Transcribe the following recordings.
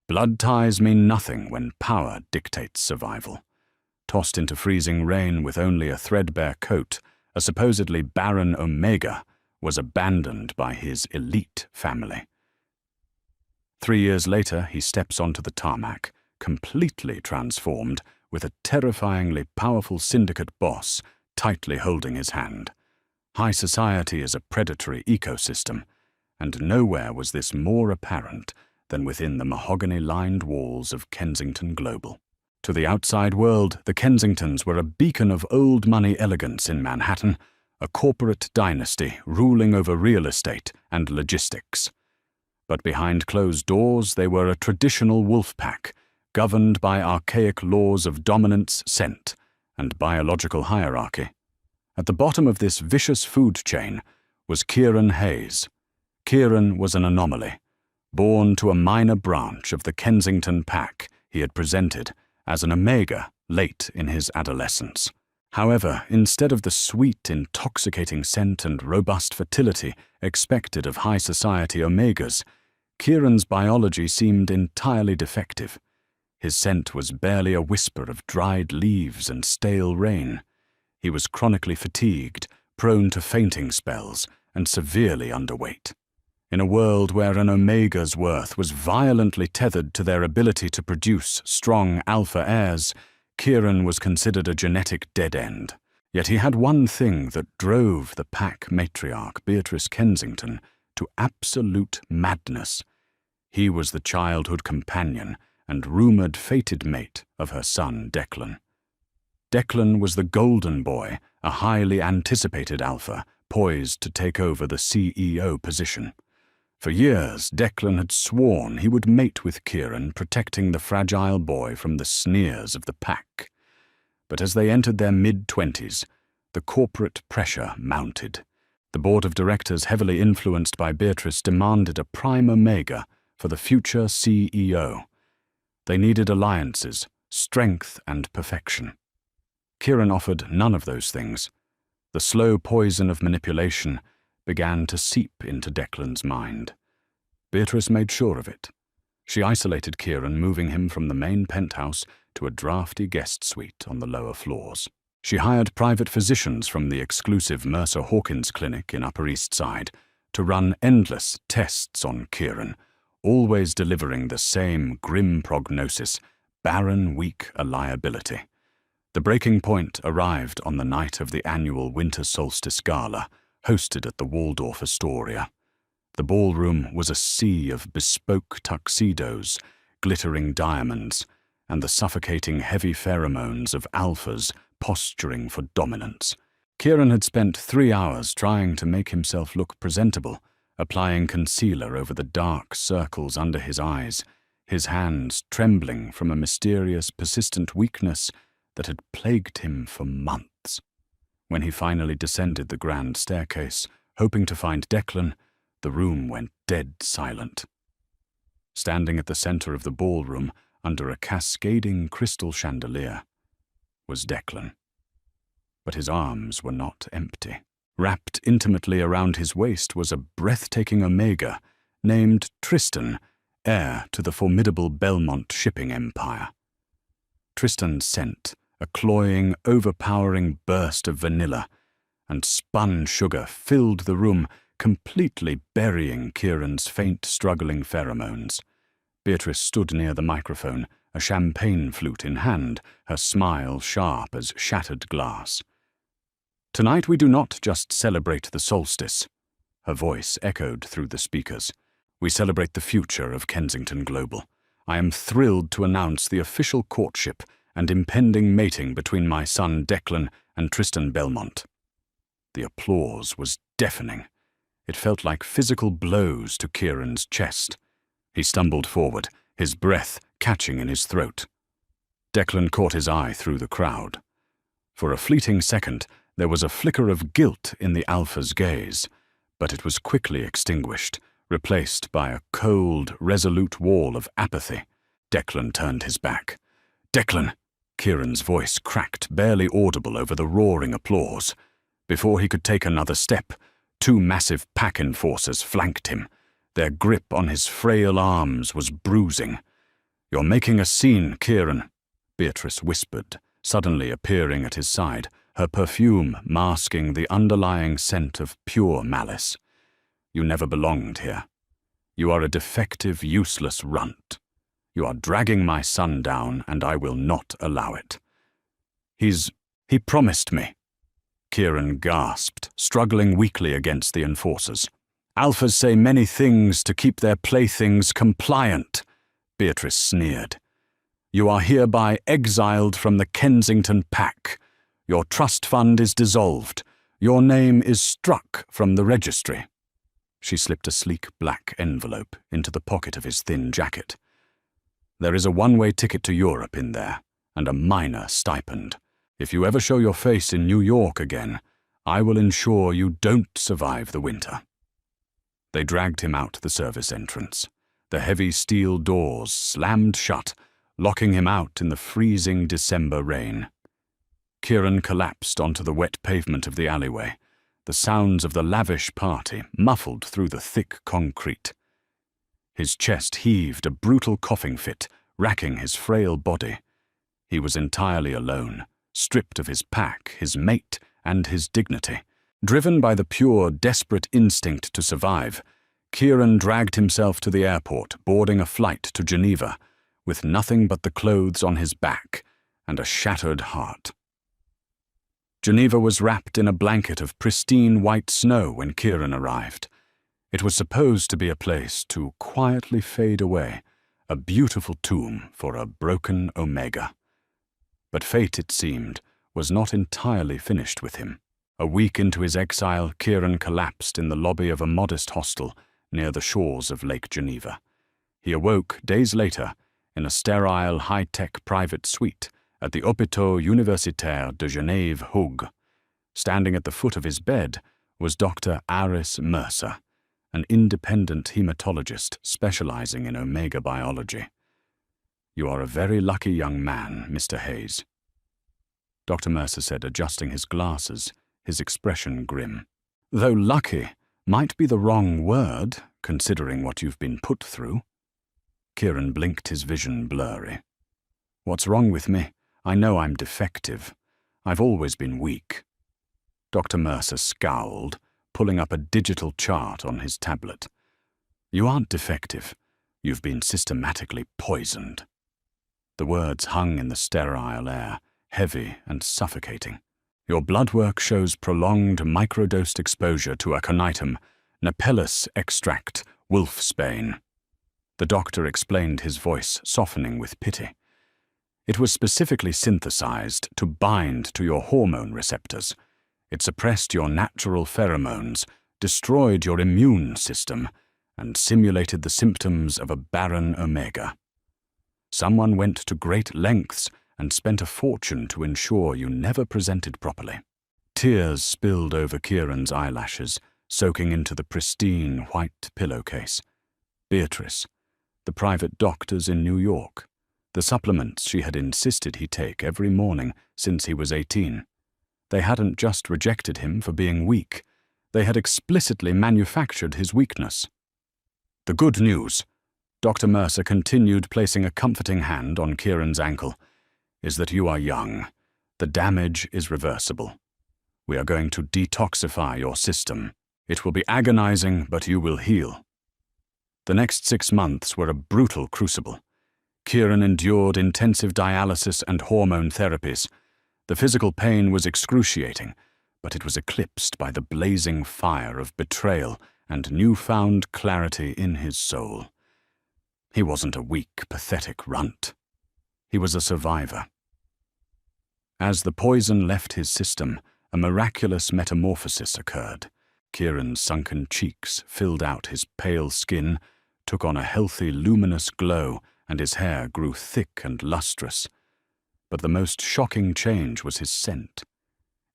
Blood ties mean nothing when power dictates survival. Tossed into freezing rain with only a threadbare coat, a supposedly barren Omega was abandoned by his elite family. 3 years later, he steps onto the tarmac, completely transformed, with a terrifyingly powerful syndicate boss tightly holding his hand. High society is a predatory ecosystem, and nowhere was this more apparent than within the mahogany-lined walls of Kensington Global. To the outside world, the Kensingtons were a beacon of old money elegance in Manhattan, a corporate dynasty ruling over real estate and logistics. But behind closed doors, they were a traditional wolf pack, governed by archaic laws of dominance, scent, and biological hierarchy. At the bottom of this vicious food chain was Kieran Hayes. Kieran was an anomaly, born to a minor branch of the Kensington pack he had presented as an Omega late in his adolescence. However, instead of the sweet, intoxicating scent and robust fertility expected of high society Omegas, Kieran's biology seemed entirely defective. His scent was barely a whisper of dried leaves and stale rain. He was chronically fatigued, prone to fainting spells, and severely underweight. In a world where an Omega's worth was violently tethered to their ability to produce strong alpha heirs, Kieran was considered a genetic dead end. Yet he had one thing that drove the pack matriarch Beatrice Kensington to absolute madness. He was the childhood companion and rumored fated mate of her son Declan. Declan was the golden boy, a highly anticipated alpha, poised to take over the CEO position. For years, Declan had sworn he would mate with Kieran, protecting the fragile boy from the sneers of the pack. But as they entered their mid-20s, the corporate pressure mounted. The board of directors, heavily influenced by Beatrice, demanded a prime Omega for the future CEO. They needed alliances, strength, and perfection. Kieran offered none of those things. The slow poison of manipulation began to seep into Declan's mind. Beatrice made sure of it. She isolated Kieran, moving him from the main penthouse to a drafty guest suite on the lower floors. She hired private physicians from the exclusive Mercer Hawkins Clinic in Upper East Side to run endless tests on Kieran, always delivering the same grim prognosis: barren, weak, a liability. The breaking point arrived on the night of the annual Winter Solstice Gala, hosted at the Waldorf Astoria. The ballroom was a sea of bespoke tuxedos, glittering diamonds, and the suffocating heavy pheromones of alphas posturing for dominance. Kieran had spent 3 hours trying to make himself look presentable, applying concealer over the dark circles under his eyes, his hands trembling from a mysterious, persistent weakness that had plagued him for months. When he finally descended the grand staircase, hoping to find Declan, the room went dead silent. Standing at the center of the ballroom, under a cascading crystal chandelier, was Declan. But his arms were not empty. Wrapped intimately around his waist was a breathtaking Omega named Tristan, heir to the formidable Belmont shipping empire. Tristan's scent, a cloying, overpowering burst of vanilla and spun sugar, filled the room, completely burying Kieran's faint, struggling pheromones. Beatrice stood near the microphone, a champagne flute in hand, her smile sharp as shattered glass. "Tonight we do not just celebrate the solstice," her voice echoed through the speakers. "We celebrate the future of Kensington Global. I am thrilled to announce the official courtship and impending mating between my son Declan and Tristan Belmont." The applause was deafening. It felt like physical blows to Kieran's chest. He stumbled forward, his breath catching in his throat. Declan caught his eye through the crowd. For a fleeting second, there was a flicker of guilt in the alpha's gaze, but it was quickly extinguished, replaced by a cold, resolute wall of apathy. Declan turned his back. "Declan!" Kieran's voice cracked, barely audible over the roaring applause. Before he could take another step, 2 massive pack enforcers flanked him. Their grip on his frail arms was bruising. "You're making a scene, Kieran," Beatrice whispered, suddenly appearing at his side, her perfume masking the underlying scent of pure malice. "You never belonged here. You are a defective, useless runt. You are dragging my son down, and I will not allow it." He promised me," Kieran gasped, struggling weakly against the enforcers. "Alphas say many things to keep their playthings compliant," Beatrice sneered. "You are hereby exiled from the Kensington Pack. Your trust fund is dissolved. Your name is struck from the registry." She slipped a sleek black envelope into the pocket of his thin jacket. "There is a one-way ticket to Europe in there, and a minor stipend. If you ever show your face in New York again, I will ensure you don't survive the winter." They dragged him out the service entrance. The heavy steel doors slammed shut, locking him out in the freezing December rain. Kieran collapsed onto the wet pavement of the alleyway, the sounds of the lavish party muffled through the thick concrete. His chest heaved a brutal coughing fit, racking his frail body. He was entirely alone, stripped of his pack, his mate, and his dignity. Driven by the pure, desperate instinct to survive, Kieran dragged himself to the airport, boarding a flight to Geneva, with nothing but the clothes on his back and a shattered heart. Geneva was wrapped in a blanket of pristine white snow when Kieran arrived. It was supposed to be a place to quietly fade away, a beautiful tomb for a broken Omega. But fate, it seemed, was not entirely finished with him. A week into his exile, Kieran collapsed in the lobby of a modest hostel near the shores of Lake Geneva. He awoke days later in a sterile, high-tech private suite at the Hôpital Universitaire de Genève Hug. Standing at the foot of his bed was Dr. Aris Mercer, an independent hematologist specializing in Omega biology. "You are a very lucky young man, Mr. Hayes," Dr. Mercer said, adjusting his glasses, his expression grim. "Though lucky might be the wrong word, considering what you've been put through." Kieran blinked, his vision blurry. "What's wrong with me? I know I'm defective. I've always been weak." Dr. Mercer scowled, pulling up a digital chart on his tablet. "You aren't defective. You've been systematically poisoned." The words hung in the sterile air, heavy and suffocating. "Your blood work shows prolonged microdosed exposure to aconitum, Nepellus extract, wolfsbane." The doctor explained, his voice softening with pity. "It was specifically synthesized to bind to your hormone receptors. It suppressed your natural pheromones, destroyed your immune system, and simulated the symptoms of a barren Omega. Someone went to great lengths and spent a fortune to ensure you never presented properly." Tears spilled over Kieran's eyelashes, soaking into the pristine white pillowcase. Beatrice, the private doctors in New York, the supplements she had insisted he take every morning since he was 18. They hadn't just rejected him for being weak, they had explicitly manufactured his weakness. "The good news," Dr. Mercer continued, placing a comforting hand on Kieran's ankle, "is that you are young. The damage is reversible. We are going to detoxify your system. It will be agonizing, but you will heal." The next 6 months were a brutal crucible. Kieran endured intensive dialysis and hormone therapies. The physical pain was excruciating, but it was eclipsed by the blazing fire of betrayal and newfound clarity in his soul. He wasn't a weak, pathetic runt. He was a survivor. As the poison left his system, a miraculous metamorphosis occurred. Kieran's sunken cheeks filled out his pale skin, took on a healthy, luminous glow, and his hair grew thick and lustrous. But the most shocking change was his scent.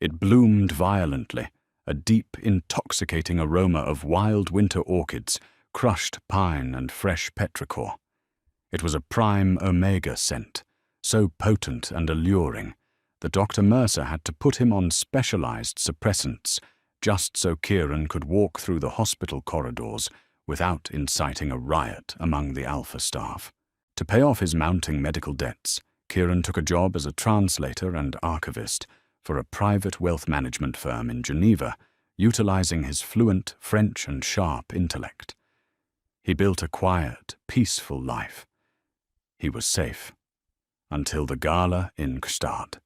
It bloomed violently, a deep, intoxicating aroma of wild winter orchids, crushed pine, and fresh petrichor. It was a prime Omega scent, so potent and alluring that Dr. Mercer had to put him on specialized suppressants just so Kieran could walk through the hospital corridors without inciting a riot among the Alpha staff. To pay off his mounting medical debts, Kieran took a job as a translator and archivist for a private wealth management firm in Geneva, utilizing his fluent French and sharp intellect. He built a quiet, peaceful life. He was safe. Until the gala in Gstaad.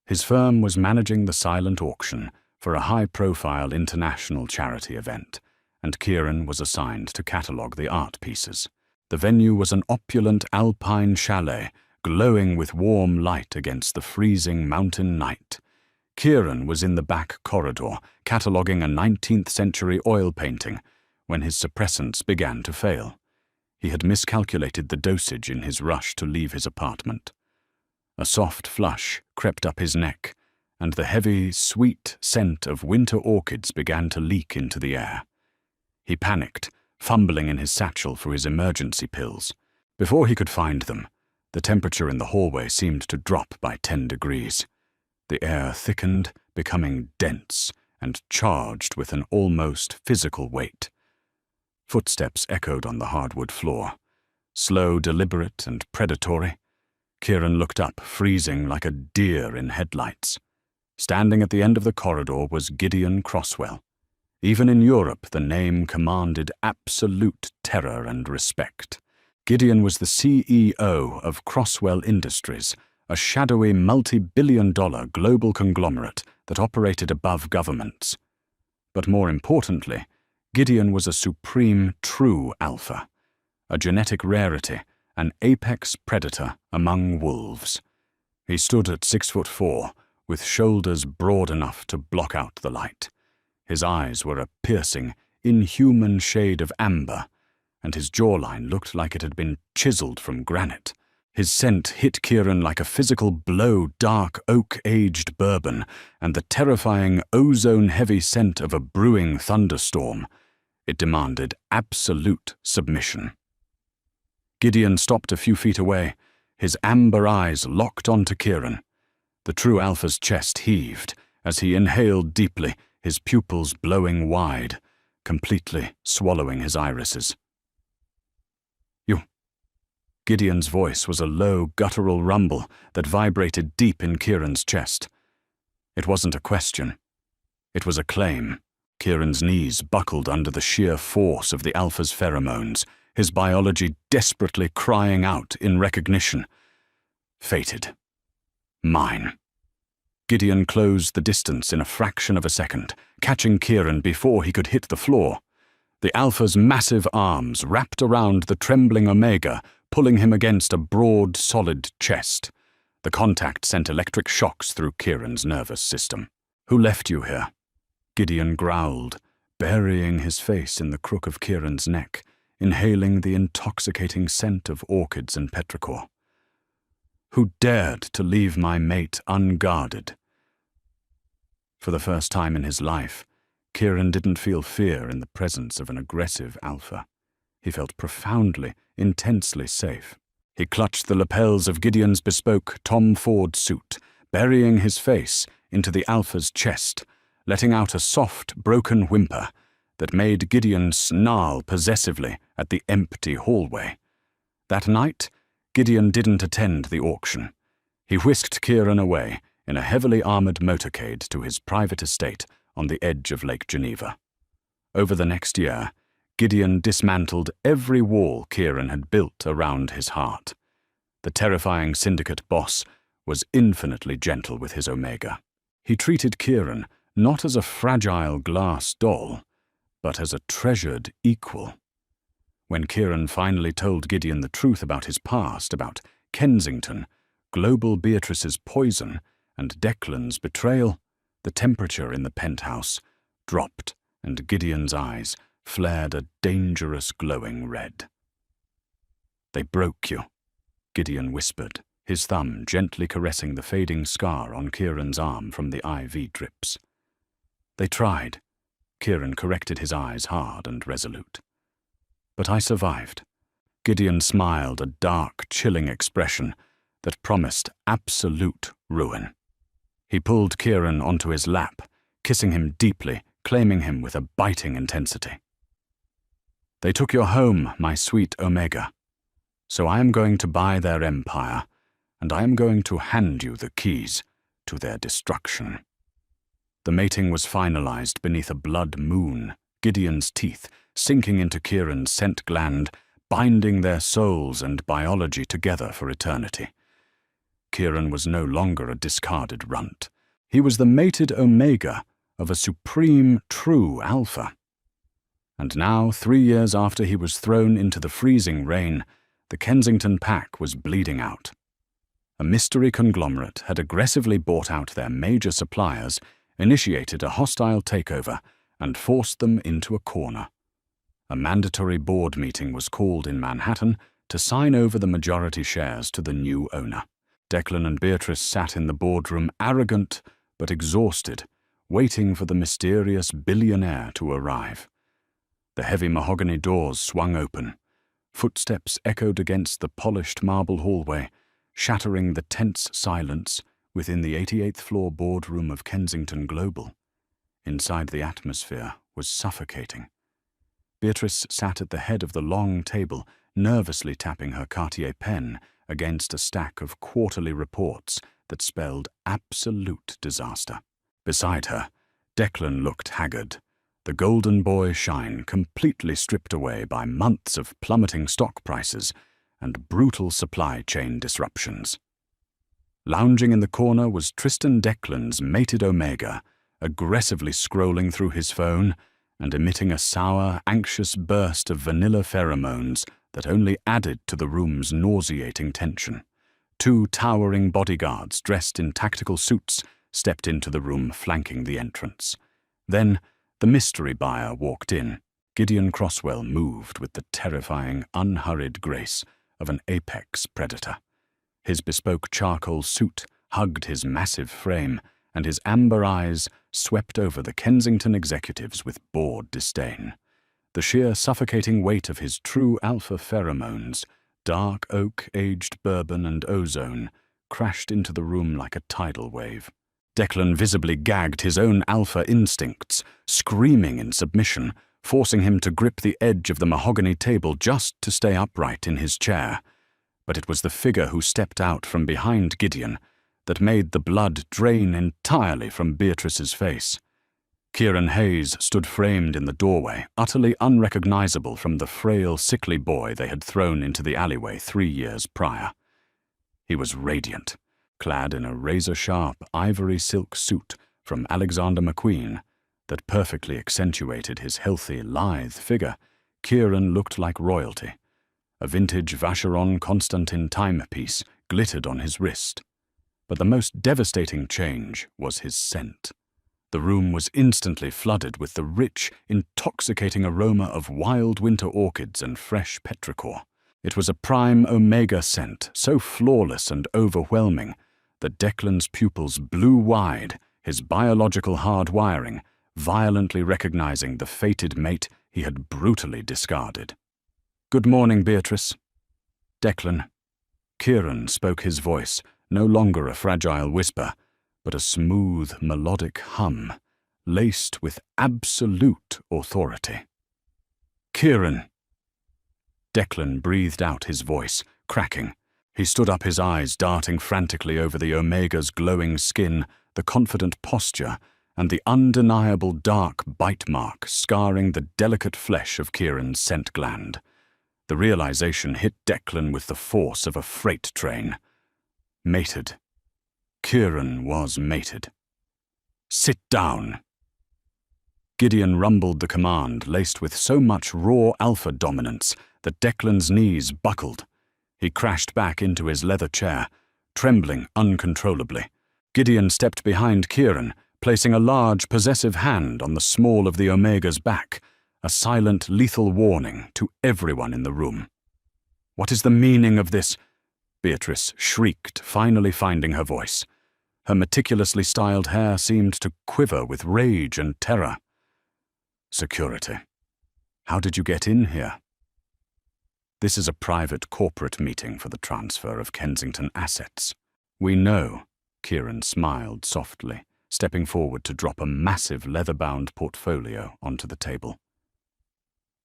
His firm was managing the silent auction for a high-profile international charity event, and Kieran was assigned to catalogue the art pieces. The venue was an opulent alpine chalet, glowing with warm light against the freezing mountain night. Kieran was in the back corridor, cataloguing a 19th-century oil painting, when his suppressants began to fail. He had miscalculated the dosage in his rush to leave his apartment. A soft flush crept up his neck, and the heavy, sweet scent of winter orchids began to leak into the air. He panicked, fumbling in his satchel for his emergency pills. Before he could find them, the temperature in the hallway seemed to drop by 10 degrees. The air thickened, becoming dense and charged with an almost physical weight. Footsteps echoed on the hardwood floor. Slow, deliberate, and predatory. Kieran looked up, freezing like a deer in headlights. Standing at the end of the corridor was Gideon Crosswell. Even in Europe, the name commanded absolute terror and respect. Gideon was the CEO of Crosswell Industries, a shadowy multi-billion-dollar global conglomerate that operated above governments. But more importantly, Gideon was a supreme true alpha, a genetic rarity, an apex predator among wolves. He stood at 6'4", with shoulders broad enough to block out the light. His eyes were a piercing, inhuman shade of amber, and his jawline looked like it had been chiseled from granite. His scent hit Kieran like a physical blow, dark oak-aged bourbon, and the terrifying ozone-heavy scent of a brewing thunderstorm. It demanded absolute submission. Gideon stopped a few feet away, his amber eyes locked onto Kieran. The true alpha's chest heaved as he inhaled deeply, his pupils blowing wide, completely swallowing his irises. "You." Gideon's voice was a low, guttural rumble that vibrated deep in Kieran's chest. It wasn't a question. It was a claim. Kieran's knees buckled under the sheer force of the alpha's pheromones, his biology desperately crying out in recognition. Fated. Mine. Gideon closed the distance in a fraction of a second, catching Kieran before he could hit the floor. The alpha's massive arms wrapped around the trembling Omega, pulling him against a broad, solid chest. The contact sent electric shocks through Kieran's nervous system. "Who left you here?" Gideon growled, burying his face in the crook of Kieran's neck, inhaling the intoxicating scent of orchids and petrichor. "Who dared to leave my mate unguarded?" For the first time in his life, Kieran didn't feel fear in the presence of an aggressive alpha. He felt profoundly, intensely safe. He clutched the lapels of Gideon's bespoke Tom Ford suit, burying his face into the alpha's chest, letting out a soft, broken whimper that made Gideon snarl possessively at the empty hallway. That night, Gideon didn't attend the auction. He whisked Kieran away in a heavily armored motorcade to his private estate on the edge of Lake Geneva. Over the next year, Gideon dismantled every wall Kieran had built around his heart. The terrifying syndicate boss was infinitely gentle with his Omega. He treated Kieran not as a fragile glass doll, but as a treasured equal. When Kieran finally told Gideon the truth about his past, about Kensington, Global Beatrice's poison, and Declan's betrayal, the temperature in the penthouse dropped, and Gideon's eyes flared a dangerous glowing red. "They broke you," Gideon whispered, his thumb gently caressing the fading scar on Kieran's arm from the IV drips. "They tried." Kieran corrected his eyes hard and resolute. "But I survived." Gideon smiled, a dark, chilling expression that promised absolute ruin. He pulled Kieran onto his lap, kissing him deeply, claiming him with a biting intensity. "They took your home, my sweet Omega." So I am going to buy their empire, and I am going to hand you the keys to their destruction." The mating was finalized beneath a blood moon, Gideon's teeth sinking into Kieran's scent gland, binding their souls and biology together for eternity. Kieran was no longer a discarded runt. He was the mated omega of a supreme, true alpha. And now, 3 years after he was thrown into the freezing rain, the Kensington pack was bleeding out. A mystery conglomerate had aggressively bought out their major suppliers, initiated a hostile takeover, and forced them into a corner. A mandatory board meeting was called in Manhattan to sign over the majority shares to the new owner. Declan and Beatrice sat in the boardroom, arrogant but exhausted, waiting for the mysterious billionaire to arrive. The heavy mahogany doors swung open. Footsteps echoed against the polished marble hallway, shattering the tense silence within the 88th floor boardroom of Kensington Global. Inside, the atmosphere was suffocating. Beatrice sat at the head of the long table, nervously tapping her Cartier pen against a stack of quarterly reports that spelled absolute disaster. Beside her, Declan looked haggard, the golden boy shine completely stripped away by months of plummeting stock prices and brutal supply chain disruptions. Lounging in the corner was Tristan Declan's mated Omega, aggressively scrolling through his phone and emitting a sour, anxious burst of vanilla pheromones that only added to the room's nauseating tension. 2 towering bodyguards dressed in tactical suits stepped into the room flanking the entrance. Then, the mystery buyer walked in. Gideon Crosswell moved with the terrifying, unhurried grace of an apex predator. His bespoke charcoal suit hugged his massive frame, and his amber eyes swept over the Kensington executives with bored disdain. The sheer suffocating weight of his true alpha pheromones, dark oak, aged bourbon, and ozone, crashed into the room like a tidal wave. Declan visibly gagged his own alpha instincts, screaming in submission, forcing him to grip the edge of the mahogany table just to stay upright in his chair. But it was the figure who stepped out from behind Gideon that made the blood drain entirely from Beatrice's face. Kieran Hayes stood framed in the doorway, utterly unrecognizable from the frail, sickly boy they had thrown into the alleyway 3 years prior. He was radiant, clad in a razor-sharp ivory silk suit from Alexander McQueen that perfectly accentuated his healthy, lithe figure. Kieran looked like royalty. A vintage Vacheron Constantin timepiece glittered on his wrist. But the most devastating change was his scent. The room was instantly flooded with the rich, intoxicating aroma of wild winter orchids and fresh petrichor. It was a prime omega scent, so flawless and overwhelming that Declan's pupils blew wide, his biological hard-wiring violently recognizing the fated mate he had brutally discarded. "Good morning, Beatrice." "Declan." Kieran spoke, his voice no longer a fragile whisper, but a smooth, melodic hum, laced with absolute authority. "Kieran." Declan breathed out his voice, cracking. He stood up, his eyes darting frantically over the Omega's glowing skin, the confident posture, and the undeniable dark bite mark scarring the delicate flesh of Kieran's scent gland. The realization hit Declan with the force of a freight train. Mated. Kieran was mated. "Sit down." Gideon rumbled the command, laced with so much raw alpha dominance that Declan's knees buckled. He crashed back into his leather chair, trembling uncontrollably. Gideon stepped behind Kieran, placing a large, possessive hand on the small of the Omega's back, a silent, lethal warning to everyone in the room. "What is the meaning of this?" Beatrice shrieked, finally finding her voice. Her meticulously styled hair seemed to quiver with rage and terror. "Security. How did you get in here?" "This is a private corporate meeting for the transfer of Kensington assets." "We know," Kieran smiled softly, stepping forward to drop a massive leather-bound portfolio onto the table.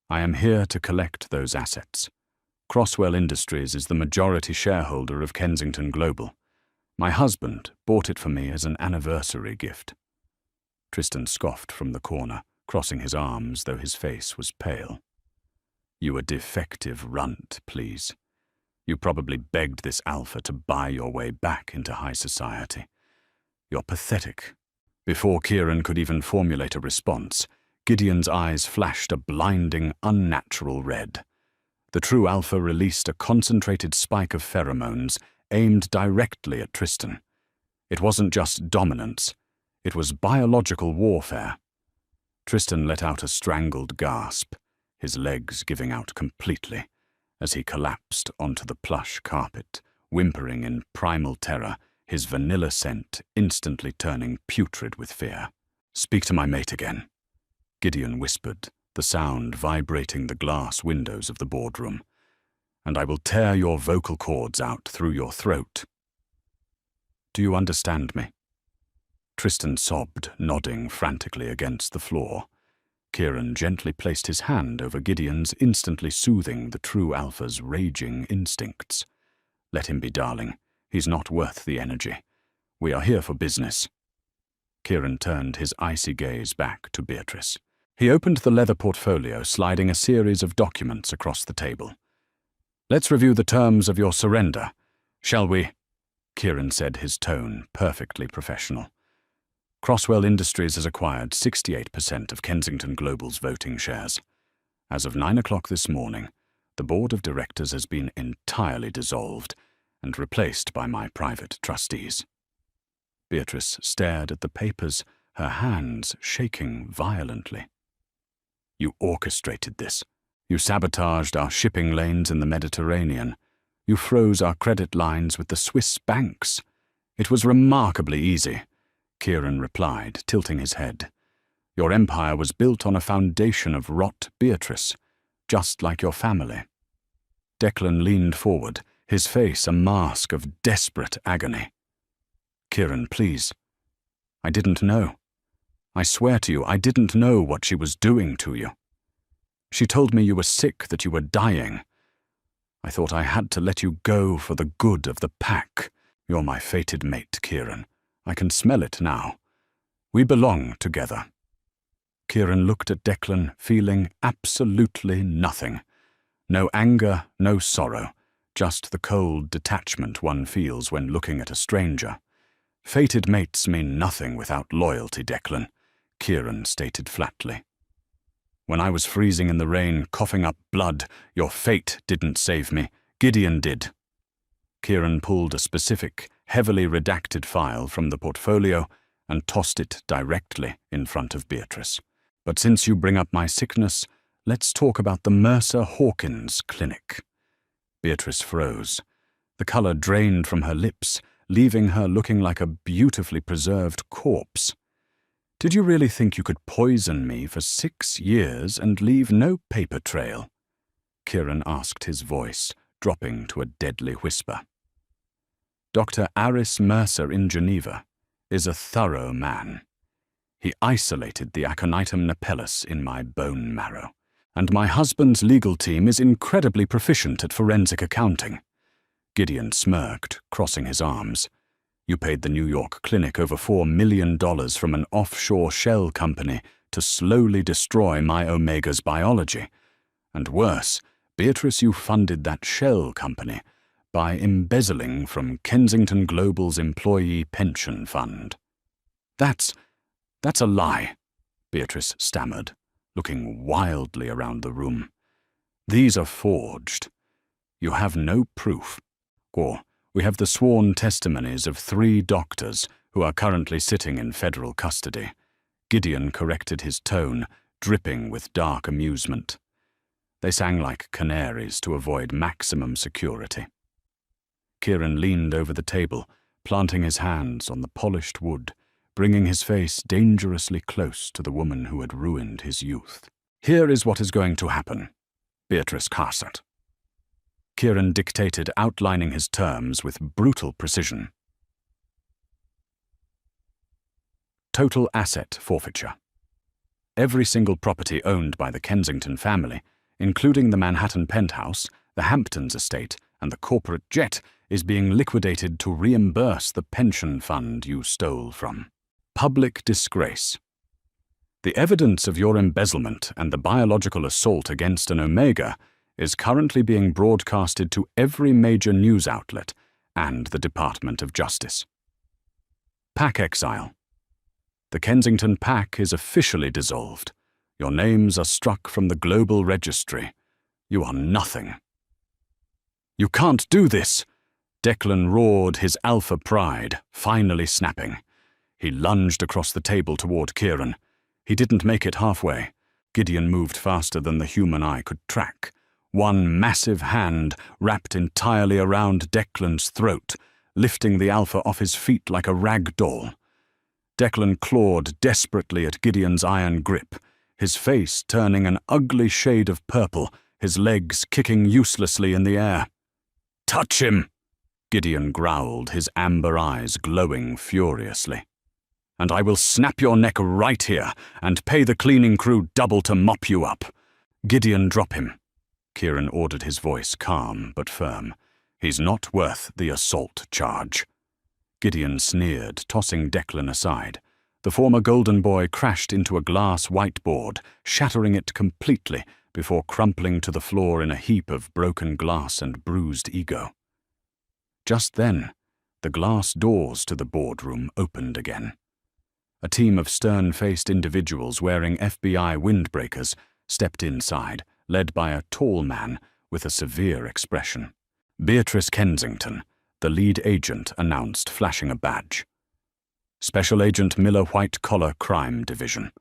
"I am here to collect those assets. Crosswell Industries is the majority shareholder of Kensington Global. My husband bought it for me as an anniversary gift. Tristan scoffed from the corner, crossing his arms, though his face was pale. You a defective runt, please. You probably begged this alpha to buy your way back into high society. You're pathetic. Before Kieran could even formulate a response, Gideon's eyes flashed a blinding, unnatural red. The true alpha released a concentrated spike of pheromones aimed directly at Tristan. It wasn't just dominance, it was biological warfare. Tristan let out a strangled gasp, his legs giving out completely, as he collapsed onto the plush carpet, whimpering in primal terror, his vanilla scent instantly turning putrid with fear. "Speak to my mate again," Gideon whispered, the sound vibrating the glass windows of the boardroom, "and I will tear your vocal cords out through your throat." "Do you understand me?" Tristan sobbed, nodding frantically against the floor. Kieran gently placed his hand over Gideon's, instantly soothing the true alpha's raging instincts. "Let him be, darling. He's not worth the energy. We are here for business." Kieran turned his icy gaze back to Beatrice. He opened the leather portfolio, sliding a series of documents across the table. "Let's review the terms of your surrender, shall we?" Kieran said, his tone perfectly professional. Crosswell Industries has acquired 68% of Kensington Global's voting shares. As of 9 o'clock this morning, the board of directors has been entirely dissolved and replaced by my private trustees. Beatrice stared at the papers, her hands shaking violently. "You orchestrated this. You sabotaged our shipping lanes in the Mediterranean. You froze our credit lines with the Swiss banks. It was remarkably easy," Kieran replied, tilting his head. "Your empire was built on a foundation of rot, Beatrice, just like your family." Declan leaned forward, his face a mask of desperate agony. "Kieran, please. I didn't know. I swear to you, I didn't know what she was doing to you. She told me you were sick, that you were dying. I thought I had to let you go for the good of the pack. You're my fated mate, Kieran. I can smell it now. We belong together." Kieran looked at Declan, feeling absolutely nothing. No anger, no sorrow, just the cold detachment one feels when looking at a stranger. "Fated mates mean nothing without loyalty, Declan," Kieran stated flatly. "When I was freezing in the rain, coughing up blood, your fate didn't save me. Gideon did." Kieran pulled a specific, heavily redacted file from the portfolio and tossed it directly in front of Beatrice. "But since you bring up my sickness, let's talk about the Mercer Hawkins Clinic." Beatrice froze. The color drained from her lips, leaving her looking like a beautifully preserved corpse. "Did you really think you could poison me for 6 years and leave no paper trail?" Kieran asked, his voice dropping to a deadly whisper. "Dr. Aris Mercer in Geneva is a thorough man. He isolated the aconitum napellus in my bone marrow, and my husband's legal team is incredibly proficient at forensic accounting." Gideon smirked, crossing his arms. "You paid the New York clinic over $4 million from an offshore shell company to slowly destroy my Omega's biology. And worse, Beatrice, you funded that shell company by embezzling from Kensington Global's employee pension fund." That's a lie," Beatrice stammered, looking wildly around the room. "These are forged. You have no proof. Or we have the sworn testimonies of 3 doctors who are currently sitting in federal custody." Gideon corrected his tone, dripping with dark amusement. They sang like canaries to avoid maximum security. Kieran leaned over the table, planting his hands on the polished wood, bringing his face dangerously close to the woman who had ruined his youth. "Here is what is going to happen, Beatrice Carset." Kieran dictated, outlining his terms with brutal precision. Total asset forfeiture. Every single property owned by the Kensington family, including the Manhattan penthouse, The Hamptons estate and the corporate jet is being liquidated to reimburse the pension fund you stole from. Public disgrace. The evidence of your embezzlement and the biological assault against an Omega is currently being broadcasted to every major news outlet and the Department of Justice. Pack exile. The Kensington Pack is officially dissolved. Your names are struck from the global registry. You are nothing. You can't do this! Declan roared, his alpha pride finally snapping. He lunged across the table toward Kieran. He didn't make it halfway. Gideon moved faster than the human eye could track. One massive hand wrapped entirely around Declan's throat, lifting the alpha off his feet like a rag doll. Declan clawed desperately at Gideon's iron grip, his face turning an ugly shade of purple, his legs kicking uselessly in the air. "Touch him!" Gideon growled, his amber eyes glowing furiously. "And I will snap your neck right here and pay the cleaning crew double to mop you up." "Gideon, drop him." Kieran ordered, his voice calm but firm. "He's not worth the assault charge." Gideon sneered, tossing Declan aside. The former golden boy crashed into a glass whiteboard, shattering it completely before crumpling to the floor in a heap of broken glass and bruised ego. Just then, the glass doors to the boardroom opened again. A team of stern-faced individuals wearing FBI windbreakers stepped inside, led by a tall man with a severe expression. "Beatrice Kensington," the lead agent announced, flashing a badge. "Special Agent Miller White Collar Crime Division.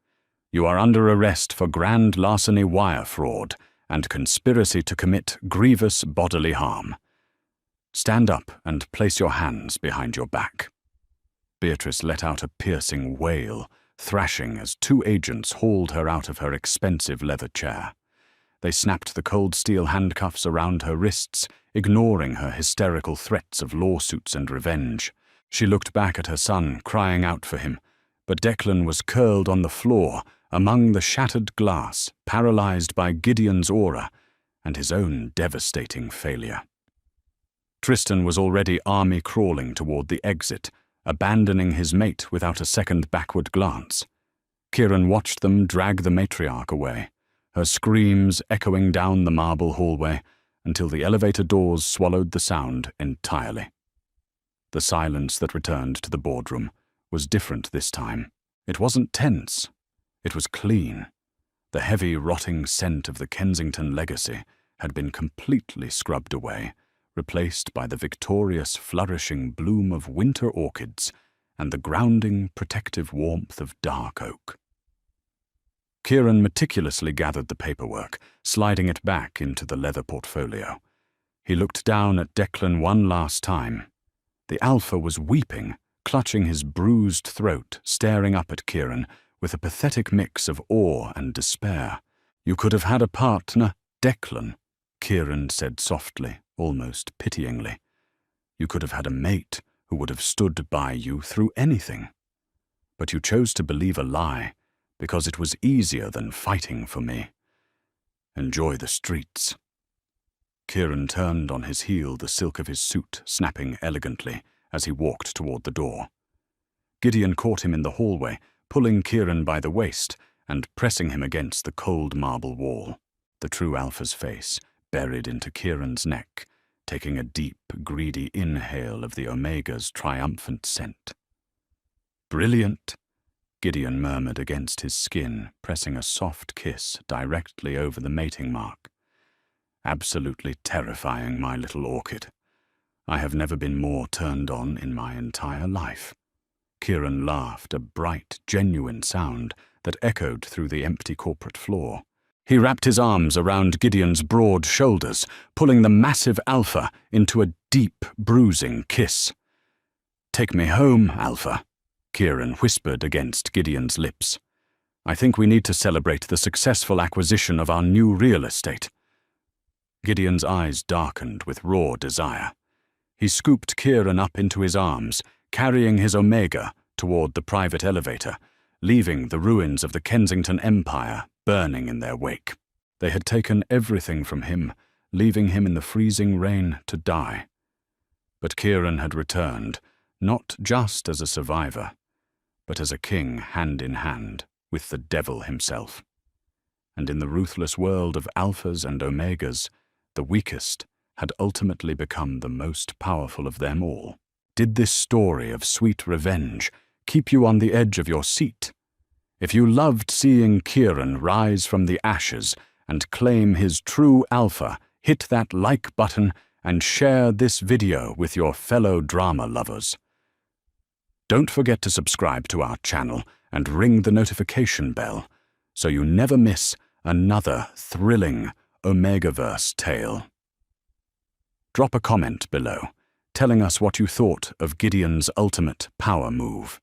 You are under arrest for grand larceny wire fraud and conspiracy to commit grievous bodily harm. Stand up and place your hands behind your back." Beatrice let out a piercing wail, thrashing as two agents hauled her out of her expensive leather chair. They snapped the cold steel handcuffs around her wrists, ignoring her hysterical threats of lawsuits and revenge. She looked back at her son, crying out for him, but Declan was curled on the floor among the shattered glass, paralyzed by Gideon's aura and his own devastating failure. Tristan was already army-crawling toward the exit, abandoning his mate without a second backward glance. Kieran watched them drag the matriarch away, her screams echoing down the marble hallway until the elevator doors swallowed the sound entirely. The silence that returned to the boardroom was different this time. It wasn't tense. It was clean. The heavy, rotting scent of the Kensington legacy had been completely scrubbed away, replaced by the victorious, flourishing bloom of winter orchids and the grounding, protective warmth of dark oak. Kieran meticulously gathered the paperwork, sliding it back into the leather portfolio. He looked down at Declan one last time. The alpha was weeping, clutching his bruised throat, staring up at Kieran with a pathetic mix of awe and despair. "You could have had a partner, Declan," Kieran said softly, almost pityingly. "You could have had a mate who would have stood by you through anything. But you chose to believe a lie because it was easier than fighting for me. Enjoy the streets." Kieran turned on his heel, the silk of his suit snapping elegantly as he walked toward the door. Gideon caught him in the hallway, pulling Kieran by the waist and pressing him against the cold marble wall. The true alpha's face buried into Kieran's neck, taking a deep, greedy inhale of the Omega's triumphant scent. "Brilliant," Gideon murmured against his skin, pressing a soft kiss directly over the mating mark. "Absolutely terrifying, my little orchid. I have never been more turned on in my entire life." Kieran laughed, a bright, genuine sound that echoed through the empty corporate floor. He wrapped his arms around Gideon's broad shoulders, pulling the massive alpha into a deep, bruising kiss. "Take me home, Alpha," Kieran whispered against Gideon's lips. "I think we need to celebrate the successful acquisition of our new real estate." Gideon's eyes darkened with raw desire. He scooped Kieran up into his arms, carrying his Omega toward the private elevator, leaving the ruins of the Kensington Empire burning in their wake. They had taken everything from him, leaving him in the freezing rain to die. But Kieran had returned, not just as a survivor, but as a king hand in hand with the devil himself. And in the ruthless world of alphas and omegas, the weakest had ultimately become the most powerful of them all. Did this story of sweet revenge keep you on the edge of your seat? If you loved seeing Kieran rise from the ashes and claim his true alpha, hit that like button and share this video with your fellow drama lovers. Don't forget to subscribe to our channel and ring the notification bell so you never miss another thrilling Omegaverse tale. Drop a comment below, telling us what you thought of Gideon's ultimate power move.